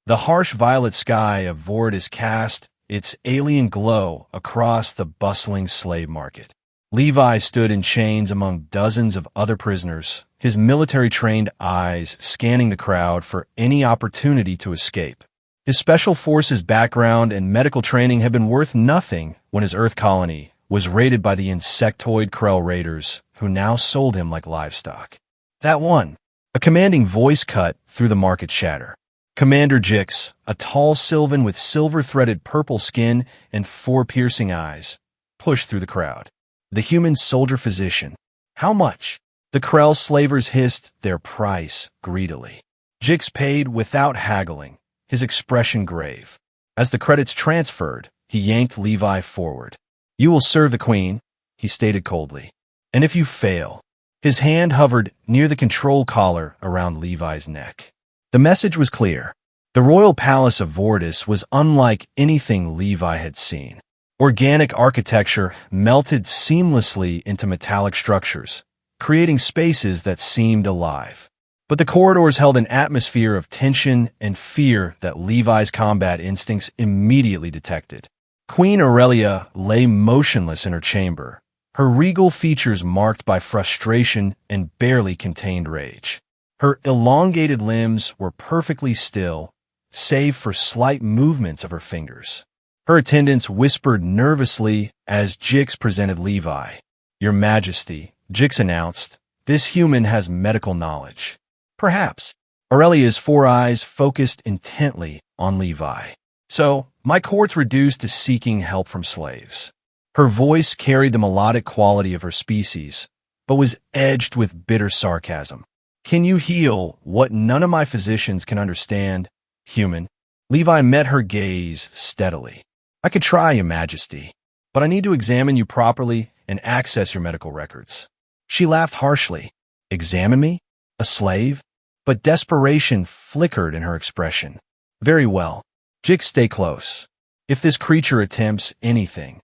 The harsh violet sky of Vordis cast its alien glow across the bustling slave market. Levi stood in chains among dozens of other prisoners, his military-trained eyes scanning the crowd for any opportunity to escape. His special forces background and medical training had been worth nothing when his Earth colony was raided by the insectoid Krell raiders, who now sold him like livestock. That one. A commanding voice cut through the market chatter. Commander Jix, a tall Sylvan with silver-threaded purple skin and 4 piercing eyes, pushed through the crowd. The human soldier-physician. How much? The Krell slavers hissed their price greedily. Jix paid without haggling, his expression grave. As the credits transferred, he yanked Levi forward. "You will serve the Queen," he stated coldly. "And if you fail..." His hand hovered near the control collar around Levi's neck. The message was clear. The royal palace of Vordis was unlike anything Levi had seen. Organic architecture melted seamlessly into metallic structures, creating spaces that seemed alive. But the corridors held an atmosphere of tension and fear that Levi's combat instincts immediately detected. Queen Aurelia lay motionless in her chamber, her regal features marked by frustration and barely contained rage. Her elongated limbs were perfectly still, save for slight movements of her fingers. Her attendants whispered nervously as Jix presented Levi. "Your Majesty," Jix announced, "this human has medical knowledge." "Perhaps." Aurelia's 4 eyes focused intently on Levi. "So, my court's reduced to seeking help from slaves." Her voice carried the melodic quality of her species, but was edged with bitter sarcasm. "Can you heal what none of my physicians can understand, human?" Levi met her gaze steadily. "I could try, Your Majesty, but I need to examine you properly and access your medical records." She laughed harshly. "Examine me? A slave?" But desperation flickered in her expression. "Very well. Jix, stay close. If this creature attempts anything..."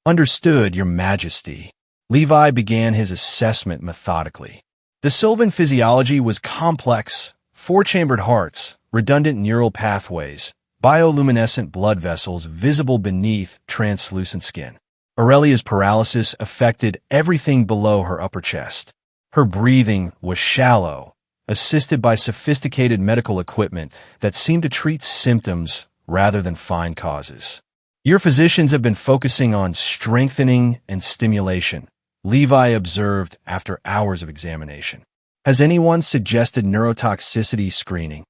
"Understood, Your Majesty." Levi began his assessment methodically. The Sylvan physiology was complex: 4-chambered hearts, redundant neural pathways, bioluminescent blood vessels visible beneath translucent skin. Aurelia's paralysis affected everything below her upper chest. Her breathing was shallow, assisted by sophisticated medical equipment that seemed to treat symptoms rather than find causes. "Your physicians have been focusing on strengthening and stimulation," Levi observed after hours of examination. "Has anyone suggested neurotoxicity screening?"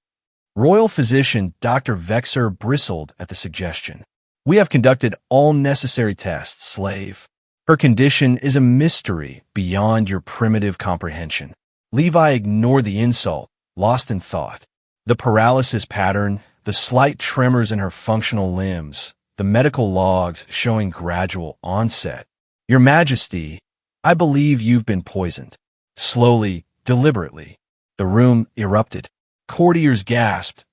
Royal physician Dr. Vexer bristled at the suggestion. "We have conducted all necessary tests, slave. Her condition is a mystery beyond your primitive comprehension." Levi ignored the insult, lost in thought. The paralysis pattern, the slight tremors in her functional limbs, the medical logs showing gradual onset. "Your Majesty, I believe you've been poisoned." Slowly, deliberately. The room erupted. Courtiers gasped.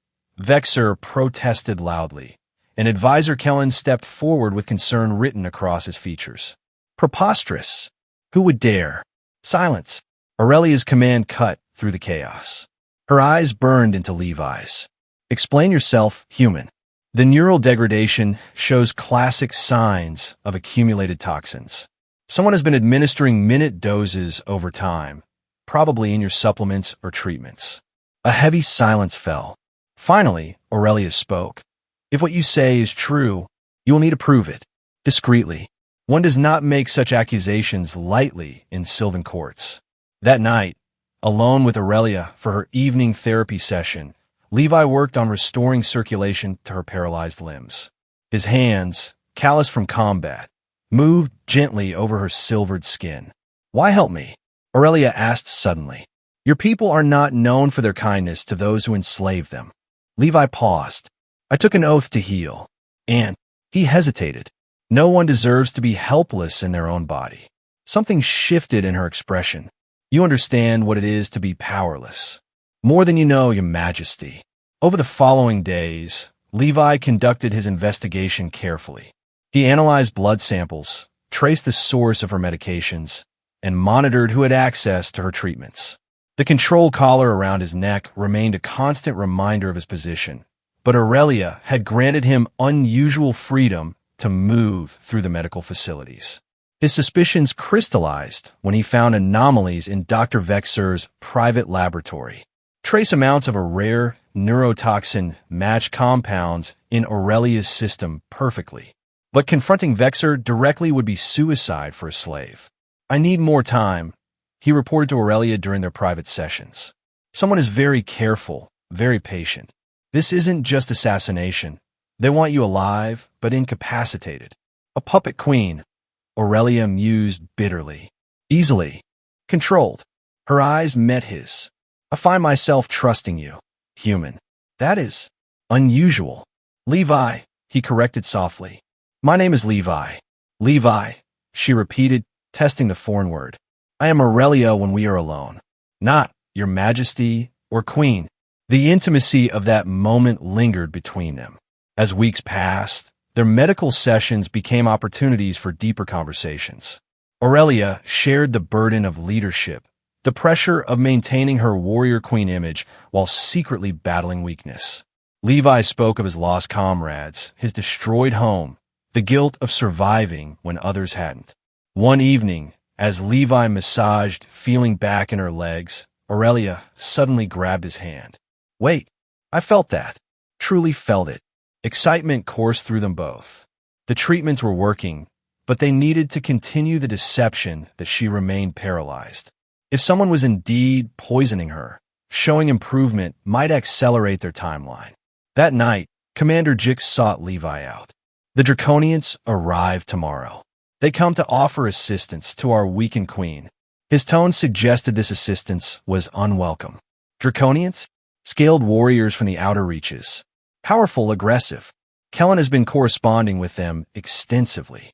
Vexer protested loudly. And Advisor Kellen stepped forward with concern written across his features. "Preposterous. Who would dare?" "Silence." Aurelia's command cut through the chaos. Her eyes burned into Levi's. "Explain yourself, human." The neural degradation shows classic signs of accumulated toxins. Someone has been administering minute doses over time, probably in your supplements or treatments. A heavy silence fell. Finally, Aurelia spoke. "If what you say is true, you will need to prove it. Discreetly. One does not make such accusations lightly in Sylvan courts." That night, alone with Aurelia for her evening therapy session, Levi worked on restoring circulation to her paralyzed limbs. His hands, calloused from combat, moved gently over her silvered skin. "Why help me?" Aurelia asked suddenly. "Your people are not known for their kindness to those who enslave them." Levi paused. "I took an oath to heal." And he hesitated. "No one deserves to be helpless in their own body." Something shifted in her expression. "You understand what it is to be powerless." "More than you know, Your Majesty." Over the following days, Levi conducted his investigation carefully. He analyzed blood samples, traced the source of her medications, and monitored who had access to her treatments. The control collar around his neck remained a constant reminder of his position, but Aurelia had granted him unusual freedom to move through the medical facilities. His suspicions crystallized when he found anomalies in Dr. Vexer's private laboratory. Trace amounts of a rare neurotoxin matched compounds in Aurelia's system perfectly. But confronting Vexer directly would be suicide for a slave. "I need more time," he reported to Aurelia during their private sessions. "Someone is very careful, very patient. This isn't just assassination. They want you alive, but incapacitated. A puppet queen," Aurelia mused bitterly. "Easily. Controlled." Her eyes met his. "I find myself trusting you, human. That is unusual." "Levi," he corrected softly. "My name is Levi." "Levi," she repeated, testing the foreign word. "I am Aurelia when we are alone. Not your majesty or queen." The intimacy of that moment lingered between them. As weeks passed, their medical sessions became opportunities for deeper conversations. Aurelia shared the burden of leadership, the pressure of maintaining her warrior queen image while secretly battling weakness. Levi spoke of his lost comrades, his destroyed home, the guilt of surviving when others hadn't. One evening, as Levi massaged, feeling back in her legs, Aurelia suddenly grabbed his hand. "Wait, I felt that. Truly felt it." Excitement coursed through them both. The treatments were working, but they needed to continue the deception that she remained paralyzed. If someone was indeed poisoning her, showing improvement might accelerate their timeline. That night, Commander Jix sought Levi out. "The Draconians arrive tomorrow. They come to offer assistance to our weakened queen." His tone suggested this assistance was unwelcome. Draconians? Scaled warriors from the outer reaches. Powerful, aggressive. Kellen has been corresponding with them extensively.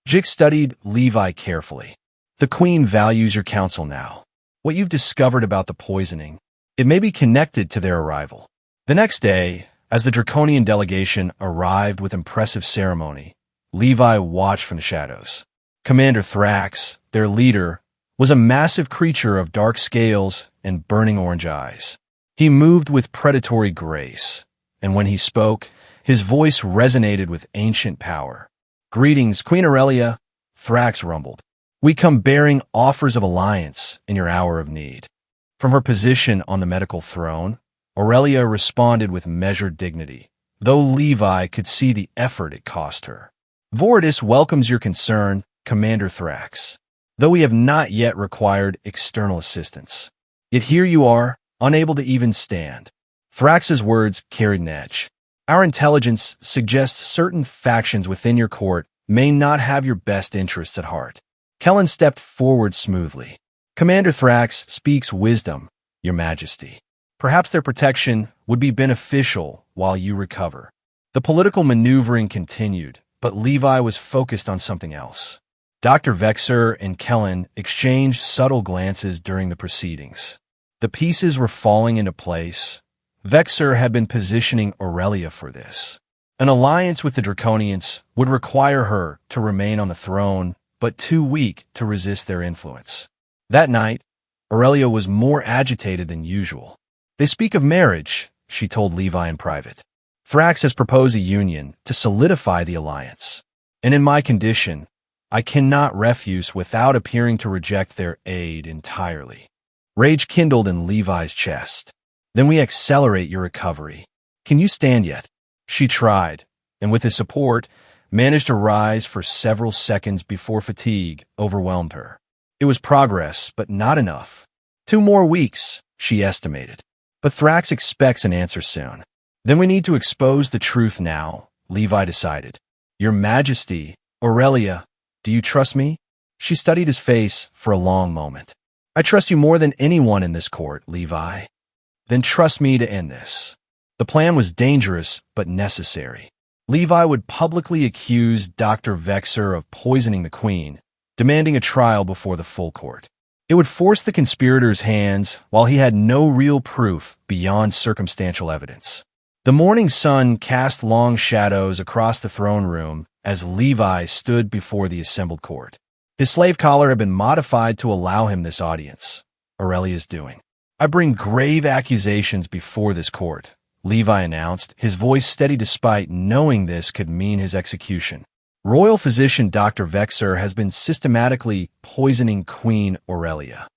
Jix studied Levi carefully. "The queen values your counsel now. What you've discovered about the poisoning, it may be connected to their arrival." The next day, as the Draconian delegation arrived with impressive ceremony, Levi watched from the shadows. Commander Thrax, their leader, was a massive creature of dark scales and burning orange eyes. He moved with predatory grace, and when he spoke, his voice resonated with ancient power. "Greetings, Queen Aurelia," Thrax rumbled. "We come bearing offers of alliance in your hour of need." From her position on the medical throne, Aurelia responded with measured dignity, though Levi could see the effort it cost her. "Vordis welcomes your concern, Commander Thrax, though we have not yet required external assistance. Yet here you are, unable to even stand." Thrax's words carried an edge. "Our intelligence suggests certain factions within your court may not have your best interests at heart." Kellen stepped forward smoothly. "Commander Thrax speaks wisdom, Your Majesty. Perhaps their protection would be beneficial while you recover." The political maneuvering continued, but Levi was focused on something else. Dr. Vexer and Kellen exchanged subtle glances during the proceedings. The pieces were falling into place. Vexer had been positioning Aurelia for this. An alliance with the Draconians would require her to remain on the throne, but too weak to resist their influence. That night, Aurelia was more agitated than usual. "They speak of marriage," she told Levi in private. "Thrax has proposed a union to solidify the alliance. And in my condition, I cannot refuse without appearing to reject their aid entirely." Rage kindled in Levi's chest. "Then we accelerate your recovery. Can you stand yet?" She tried, and with his support, managed to rise for several seconds before fatigue overwhelmed her. It was progress, but not enough. 2 more weeks, she estimated. But Thrax expects an answer soon. "Then we need to expose the truth now," Levi decided. "Your Majesty, Aurelia, do you trust me?" She studied his face for a long moment. "I trust you more than anyone in this court, Levi." "Then trust me to end this." The plan was dangerous but necessary. Levi would publicly accuse Dr. Vexer of poisoning the queen, demanding a trial before the full court. It would force the conspirators' hands while he had no real proof beyond circumstantial evidence. The morning sun cast long shadows across the throne room as Levi stood before the assembled court. His slave collar had been modified to allow him this audience. Aurelia's doing. "I bring grave accusations before this court," Levi announced, his voice steady despite knowing this could mean his execution. Royal physician Dr. Vexer has been systematically poisoning Queen Aurelia.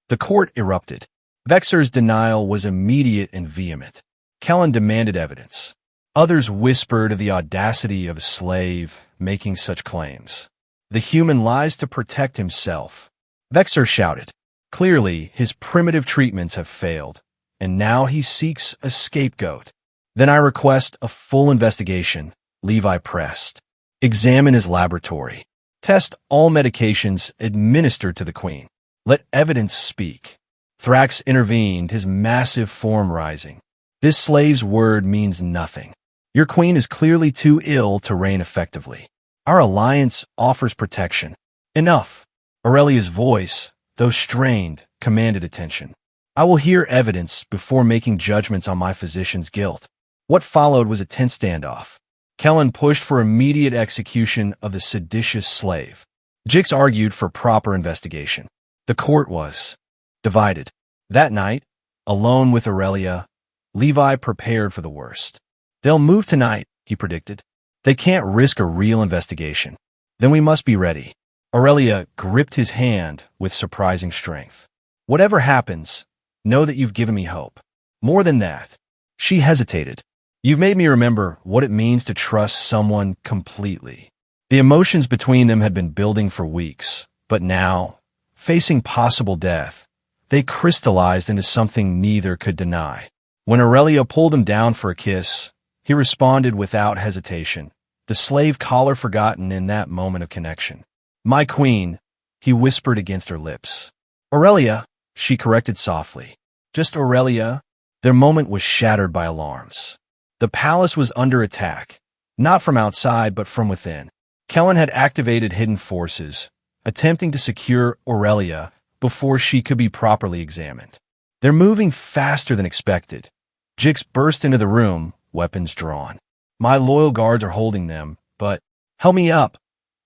The court erupted. Vexer's denial was immediate and vehement. Kellen demanded evidence. Others whispered of the audacity of a slave making such claims. The human lies to protect himself. Vexer shouted. Clearly, his primitive treatments have failed, and now he seeks a scapegoat. Then I request a full investigation, Levi pressed. Examine his laboratory. Test all medications administered to the queen. Let evidence speak. Thrax intervened, his massive form rising. This slave's word means nothing. Your queen is clearly too ill to reign effectively. Our alliance offers protection. Enough. Aurelia's voice, though strained, commanded attention. I will hear evidence before making judgments on my physician's guilt. What followed was a tense standoff. Kellen pushed for immediate execution of the seditious slave. Jix argued for proper investigation. The court was divided. That night, alone with Aurelia, Levi prepared for the worst. They'll move tonight, he predicted. They can't risk a real investigation. Then we must be ready. Aurelia gripped his hand with surprising strength. Whatever happens, know that you've given me hope. More than that, she hesitated. You've made me remember what it means to trust someone completely. The emotions between them had been building for weeks, but now, facing possible death, they crystallized into something neither could deny. When Aurelia pulled him down for a kiss, he responded without hesitation, the slave collar forgotten in that moment of connection. My queen, he whispered against her lips. Aurelia, she corrected softly. Just Aurelia. Their moment was shattered by alarms. The palace was under attack, not from outside but from within. Kellen had activated hidden forces, attempting to secure Aurelia before she could be properly examined. They're moving faster than expected. Jix burst into the room, weapons drawn. My loyal guards are holding them, but help me up,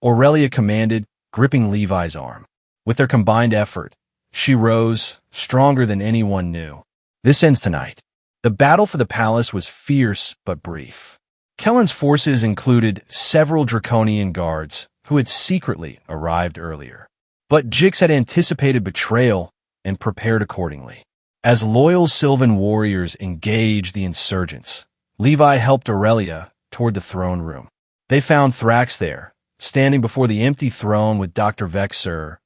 Aurelia commanded, gripping Levi's arm. With their combined effort, she rose, stronger than anyone knew. This ends tonight. The battle for the palace was fierce but brief. Kellen's forces included several draconian guards who had secretly arrived earlier. But Jix had anticipated betrayal and prepared accordingly. As loyal Sylvan warriors engaged the insurgents, Levi helped Aurelia toward the throne room. They found Thrax there, standing before the empty throne with Dr. Vexer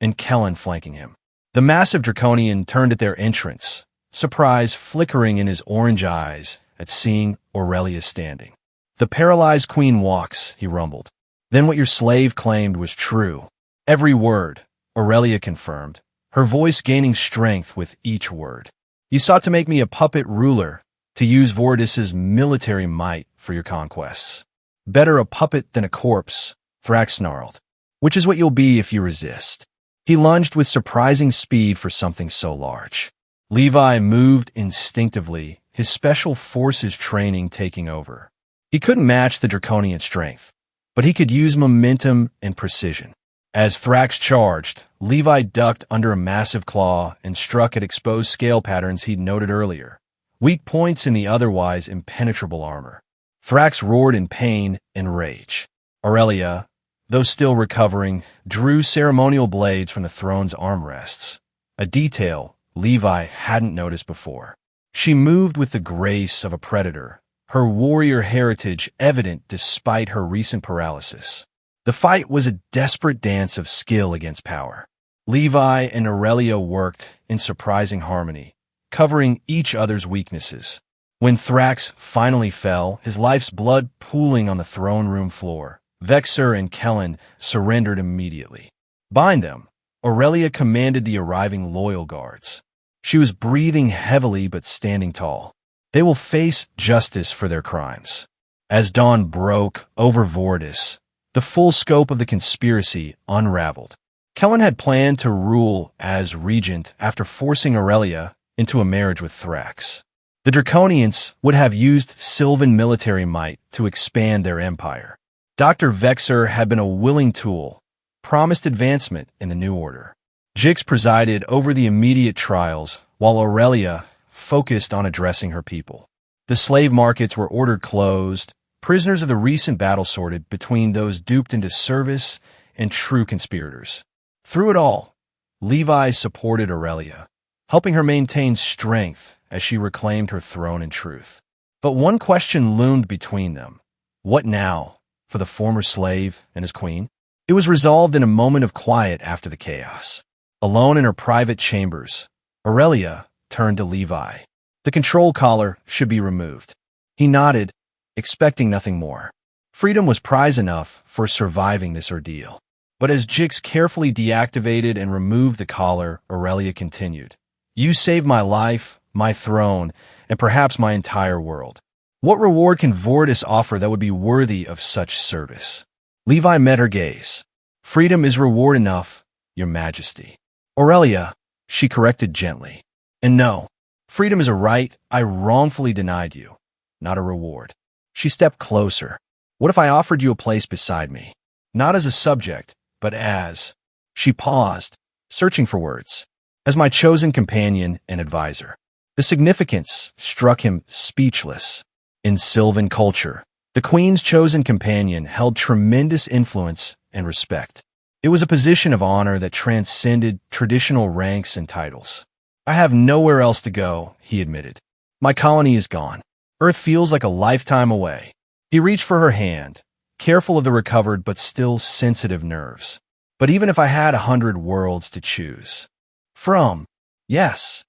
and Kellen flanking him. The massive draconian turned at their entrance, surprise flickering in his orange eyes at seeing Aurelia standing. The paralyzed queen walks, he rumbled. Then what your slave claimed was true. Every word, Aurelia confirmed, her voice gaining strength with each word. You sought to make me a puppet ruler, to use Vordis's military might for your conquests. Better a puppet than a corpse, Thrax snarled, which is what you'll be if you resist. He lunged with surprising speed for something so large. Levi moved instinctively, his special forces training taking over. He couldn't match the draconian strength, but he could use momentum and precision. As Thrax charged, Levi ducked under a massive claw and struck at exposed scale patterns he'd noted earlier, weak points in the otherwise impenetrable armor. Thrax roared in pain and rage. Aurelia, though still recovering, drew ceremonial blades from the throne's armrests, a detail Levi hadn't noticed before. She moved with the grace of a predator, her warrior heritage evident despite her recent paralysis. The fight was a desperate dance of skill against power. Levi and Aurelia worked in surprising harmony, covering each other's weaknesses. When Thrax finally fell, his life's blood pooling on the throne room floor, Vexer and Kellen surrendered immediately. Bind them, Aurelia commanded the arriving loyal guards. She was breathing heavily but standing tall. They will face justice for their crimes. As dawn broke over Vordis, the full scope of the conspiracy unraveled. Kellen had planned to rule as regent after forcing Aurelia into a marriage with Thrax. The Draconians would have used Sylvan military might to expand their empire. Dr. Vexer had been a willing tool, promised advancement in the new order. Jix presided over the immediate trials, while Aurelia focused on addressing her people. The slave markets were ordered closed, prisoners of the recent battle sorted between those duped into service and true conspirators. Through it all, Levi supported Aurelia, helping her maintain strength as she reclaimed her throne in truth. But one question loomed between them. What now for the former slave and his queen? It was resolved in a moment of quiet after the chaos. Alone in her private chambers, Aurelia turned to Levi. The control collar should be removed. He nodded, expecting nothing more. Freedom was prize enough for surviving this ordeal. But as Jix carefully deactivated and removed the collar, Aurelia continued. You saved my life, my throne, and perhaps my entire world. What reward can Vortis offer that would be worthy of such service? Levi met her gaze. Freedom is reward enough, your majesty. Aurelia, she corrected gently. And no, freedom is a right I wrongfully denied you, not a reward. She stepped closer. What if I offered you a place beside me? Not as a subject, but as... She paused, searching for words. As my chosen companion and advisor. The significance struck him speechless. In Sylvan culture, the queen's chosen companion held tremendous influence and respect. It was a position of honor that transcended traditional ranks and titles. I have nowhere else to go, he admitted. My colony is gone. Earth feels like a lifetime away. He reached for her hand, careful of the recovered but still sensitive nerves. But even if I had 100 worlds to choose from, yes.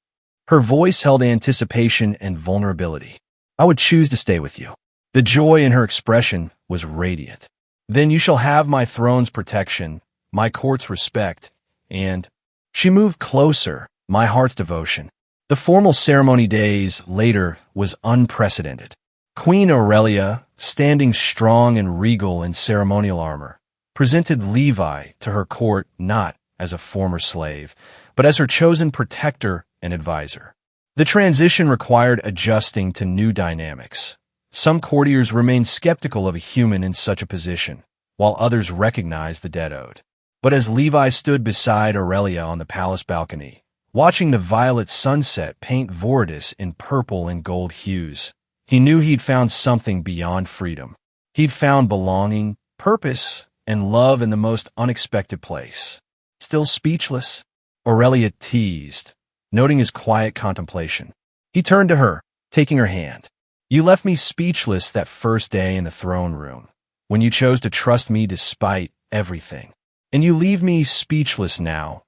Her voice held anticipation and vulnerability. I would choose to stay with you. The joy in her expression was radiant. Then you shall have my throne's protection, my court's respect, and... She moved closer, my heart's devotion. The formal ceremony days later was unprecedented. Queen Aurelia, standing strong and regal in ceremonial armor, presented Levi to her court not as a former slave, but as her chosen protector and advisor. The transition required adjusting to new dynamics. Some courtiers remained skeptical of a human in such a position, while others recognized the debt owed. But as Levi stood beside Aurelia on the palace balcony, watching the violet sunset paint Vortis in purple and gold hues, he knew he'd found something beyond freedom. He'd found belonging, purpose, and love in the most unexpected place. Still speechless, Aurelia teased, noting his quiet contemplation. He turned to her, taking her hand. You left me speechless that first day in the throne room, when you chose to trust me despite everything. And you leave me speechless now,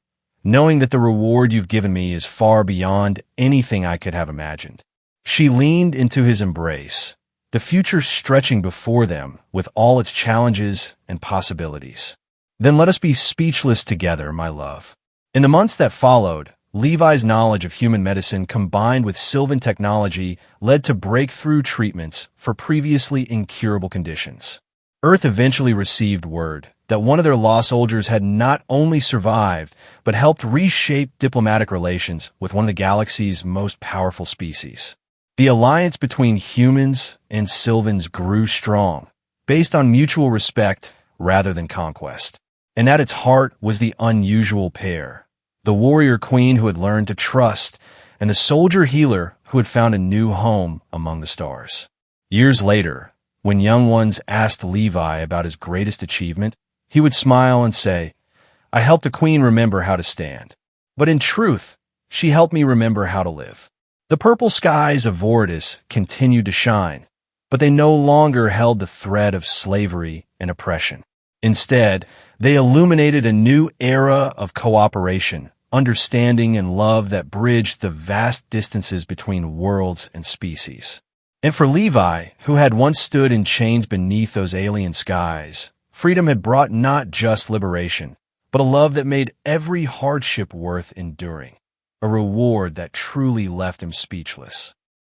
knowing that the reward you've given me is far beyond anything I could have imagined. She leaned into his embrace, the future stretching before them with all its challenges and possibilities. Then let us be speechless together, my love. In the months that followed, Levi's knowledge of human medicine combined with Sylvan technology led to breakthrough treatments for previously incurable conditions. Earth eventually received word that one of their lost soldiers had not only survived, but helped reshape diplomatic relations with one of the galaxy's most powerful species. The alliance between humans and Sylvans grew strong, based on mutual respect rather than conquest. And at its heart was the unusual pair, the warrior queen who had learned to trust, and the soldier healer who had found a new home among the stars. Years later, when young ones asked Levi about his greatest achievement, he would smile and say, I helped a queen remember how to stand. But in truth, she helped me remember how to live. The purple skies of Vortis continued to shine, but they no longer held the thread of slavery and oppression. Instead, they illuminated a new era of cooperation, understanding, and love that bridged the vast distances between worlds and species. And for Levi, who had once stood in chains beneath those alien skies, freedom had brought not just liberation, but a love that made every hardship worth enduring, a reward that truly left him speechless.